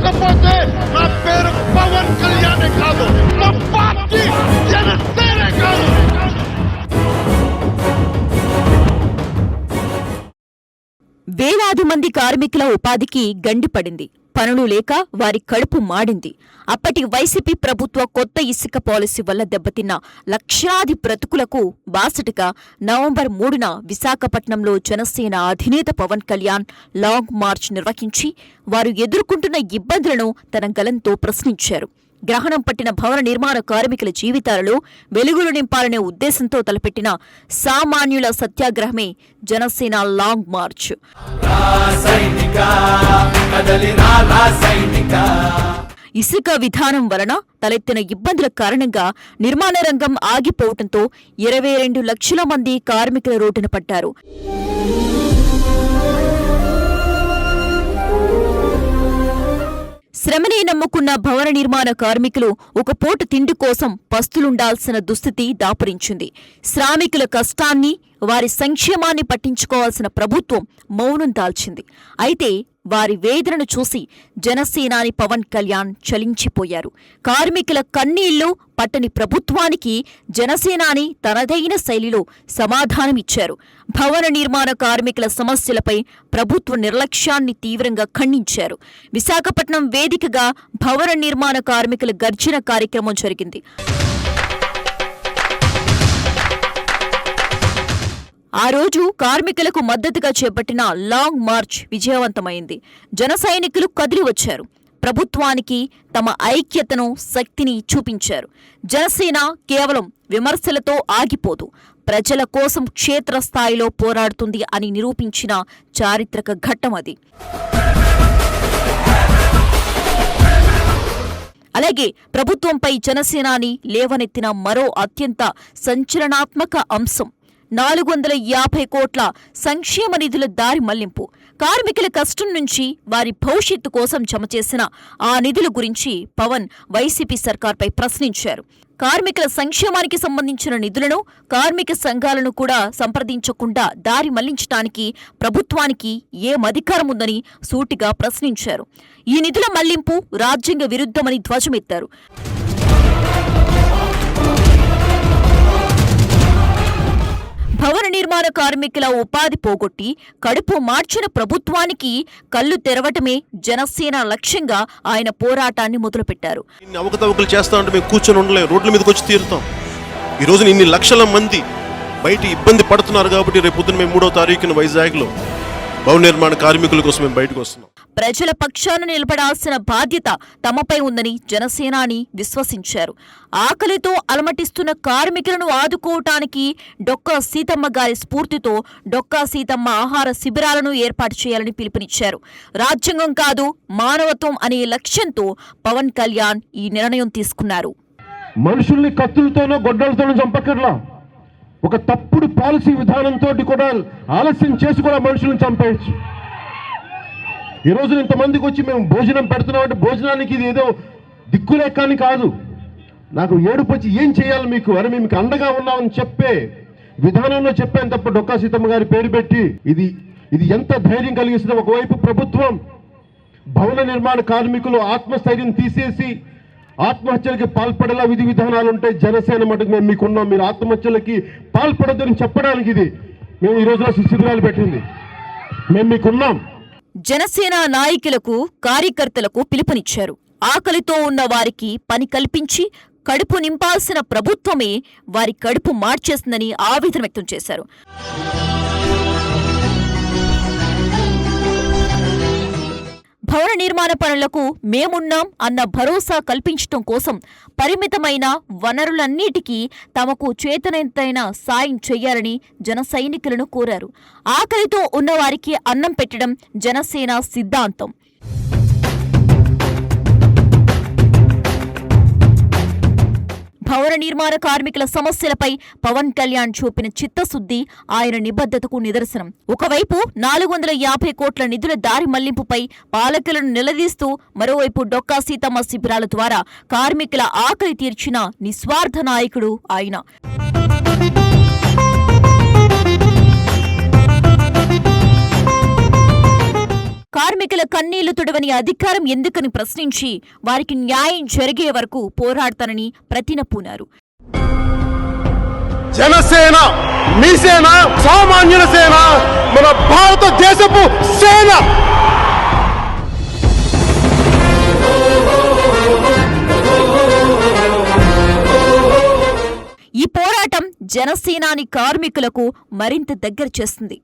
కాకపోతే నా పేరు పవన్ కళ్యాణ్ కాదు, నా పార్టీ జనసేన కాదు. వేలాది మంది కార్మికుల ఉపాధికి గండిపడింది. పనులు లేక వారి కడుపు మాడింది. అప్పటి వైసీపీ ప్రభుత్వ కొత్త ఇసుక పాలసీ వల్ల దెబ్బతిన్న లక్షలాది బ్రతుకులకు బాసటగా నవంబర్ 3న విశాఖపట్నంలో జనసేన అధినేత పవన్ కళ్యాణ్ లాంగ్ మార్చ్ నిర్వహించి వారు ఎదుర్కొంటున్న ఇబ్బందులను తన గళంతో ప్రశ్నించారు. గ్రహణం పట్టిన భవన నిర్మాణ కార్మికుల జీవితాలలో వెలుగులు నింపాలనే ఉద్దేశంతో తలపెట్టిన సామాన్యుల సత్యాగ్రహమే జనసేన లాంగ్ మార్చ్. ఇసుక విధానం వలన తలెత్తిన ఇబ్బందుల కారణంగా నిర్మాణ రంగం ఆగిపోవడంతో 22 లక్షల మంది కార్మికుల రోడ్డున పడ్డారు. శ్రమనే నమ్ముకున్న భవన నిర్మాణ కార్మికులు ఒక పూట తిండి కోసం పస్తులుండాల్సిన దుస్థితి దాపురించింది. శ్రామికుల కష్టాన్ని, వారి సంక్షేమాన్ని పట్టించుకోవాల్సిన ప్రభుత్వం మౌనం దాల్చింది. అయితే వారి వేదనను చూసి జనసేనాని పవన్ కళ్యాణ్ చలించిపోయారు. కార్మికుల కన్నీళ్లు పట్టని ప్రభుత్వానికి జనసేనాని తనదైన శైలిలో సమాధానమిచ్చారు. భవన నిర్మాణ కార్మికుల సమస్యలపై ప్రభుత్వ నిర్లక్ష్యాన్ని తీవ్రంగా ఖండించారు. విశాఖపట్నం వేదికగా భవన నిర్మాణ కార్మికుల గర్జన కార్యక్రమం జరిగింది. ఆ రోజు కార్మికులకు మద్దతుగా చేపట్టిన లాంగ్ మార్చ్ విజయవంతమైంది. జన సైనికులు కదిలి వచ్చారు. ప్రభుత్వానికి తమ ఐక్యతను, శక్తిని చూపించారు. జనసేన కేవలం విమర్శలతో ఆగిపోదు, ప్రజల కోసం క్షేత్రస్థాయిలో పోరాడుతుంది అని నిరూపించిన చారిత్రక ఘట్టం అది. అలాగే ప్రభుత్వంపై జనసేనాని లేవనెత్తిన మరో అత్యంత సంచలనాత్మక అంశం 450 కోట్ల సంక్షేమ నిధుల దారి మళ్లింపు. కార్మికుల కష్టం నుంచి వారి భవిష్యత్తు కోసం జమ చేసిన ఆ నిధుల గురించి పవన్ వైసీపీ సర్కార్పై ప్రశ్నించారు. కార్మికుల సంక్షేమానికి సంబంధించిన నిధులను కార్మిక సంఘాలను కూడా సంప్రదించకుండా దారి మళ్లించడానికి ప్రభుత్వానికి ఏం అధికారం ఉందని సూటిగా ప్రశ్నించారు. ఈ నిధుల మళ్లింపు రాజ్యాంగ విరుద్ధమని ధ్వజమెత్తారు. భవన నిర్మాణ కార్మికుల ఉపాధి పోగొట్టి కడుపు మార్చిన ప్రభుత్వానికి కళ్లు తెరవటమే జనసేన లక్ష్యంగా ఆయన పోరాటాన్ని మొదలుపెట్టారు. అవకతవకలు చేస్తా ఉంటే మేము కూర్చొని ఉండలేం, రోడ్ల మీదకి వచ్చి తీరుతాం. ఈ రోజున ఇన్ని లక్షల మంది బయట ఇబ్బంది పడుతున్నారు కాబట్టి రేపు పొద్దున మేము 3వ తారీఖున వైజాగ్లో భవన నిర్మాణ కార్మికుల కోసం మేము బయటకు వస్తున్నాం. ప్రజల పక్షాన నిలబడాల్సిన బాధ్యత తమపై ఉందని జనసేనాని విశ్వసించారు. ఆకలితో అలమటిస్తున్న కార్మికులను ఆదుకోవటానికి డొక్కా సీతమ్మ గారి స్ఫూర్తితో డొక్కా సీతమ్మ ఆహార శిబిరాలను ఏర్పాటు చేయాలని పిలుపునిచ్చారు. రాజ్యాంగం కాదు, మానవత్వం అనే లక్ష్యంతో పవన్ కళ్యాణ్ ఈ నిర్ణయం తీసుకున్నారు. మనుషుల్ని కత్తులతోనో గొడ్డలతోనో చంపకర్లా, ఒక తప్పుడు పాలసీ విధానంతో కూడా ఆలస్యం చేసి కూడా మనుషులను చంపేయచ్చు. ఈ రోజు ఇంతమందికి వచ్చి మేము భోజనం పెడుతున్నాం అంటే భోజనానికి ఇది ఏదో దిక్కులేకాని కాదు. నాకు ఏడుపు వచ్చి ఏం చేయాలి మీకు అని మేము అండగా ఉన్నామని చెప్పే విధానంలో చెప్పాను తప్ప డొక్కా సీతమ్మ గారి పేరు పెట్టి ఇది ఎంత ధైర్యం కలిగిస్తుంది. ఒకవైపు ప్రభుత్వం భవన నిర్మాణ కార్మికులు ఆత్మస్థైర్యం తీసేసి ఆత్మహత్యలకి పాల్పడేలా విధి విధానాలు ఉంటాయి. జనసేన మటుకు మేము మీకున్నాం, మీరు ఆత్మహత్యలకి పాల్పడొద్దని చెప్పడానికి ఇది మేము ఈ రోజున శిబిరాలు పెట్టింది. మేము మీకున్నాం. జనసేన నాయకులకు, కార్యకర్తలకు పిలుపునిచ్చారు. ఆకలితో ఉన్న వారికి పని కల్పించి కడుపు నింపాల్సిన ప్రభుత్వమే వారి కడుపు మార్చేస్తుందని ఆవేదన వ్యక్తం చేశారు. భవన నిర్మాణ పనులకు మేమున్నాం అన్న భరోసా కల్పించటం కోసం పరిమితమైన వనరులన్నిటికీ తమకు చేతనైన సాయం చెయ్యాలని జన సైనికులను కోరారు. ఆకలితో ఉన్నవారికి అన్నం పెట్టడం జనసేన సిద్ధాంతం. భవన నిర్మాణ కార్మికుల సమస్యలపై పవన్ కళ్యాణ్ చూపిన చిత్తశుద్ధి ఆయన నిబద్ధతకు నిదర్శనం. ఒకవైపు 450 కోట్ల నిధుల దారి మళ్లింపుపై పాలకులను నిలదీస్తూ మరోవైపు డొక్కా సీతమ్మ శిబిరాల ద్వారా కార్మికుల ఆకలి తీర్చిన నిస్వార్థ నాయకుడు ఆయన. కార్మికుల కన్నీళ్లు తుడవని అధికారం ఎందుకని ప్రశ్నించి వారికి న్యాయం జరిగే వరకు పోరాడతానని ప్రతినపూనారు. జనసేన మీ సేన, సామాన్యుల సేన, మన భారతదేశపు సేన. ఈ పోరాటం జనసేనాని కార్మికులకు మరింత దగ్గర చేస్తుంది.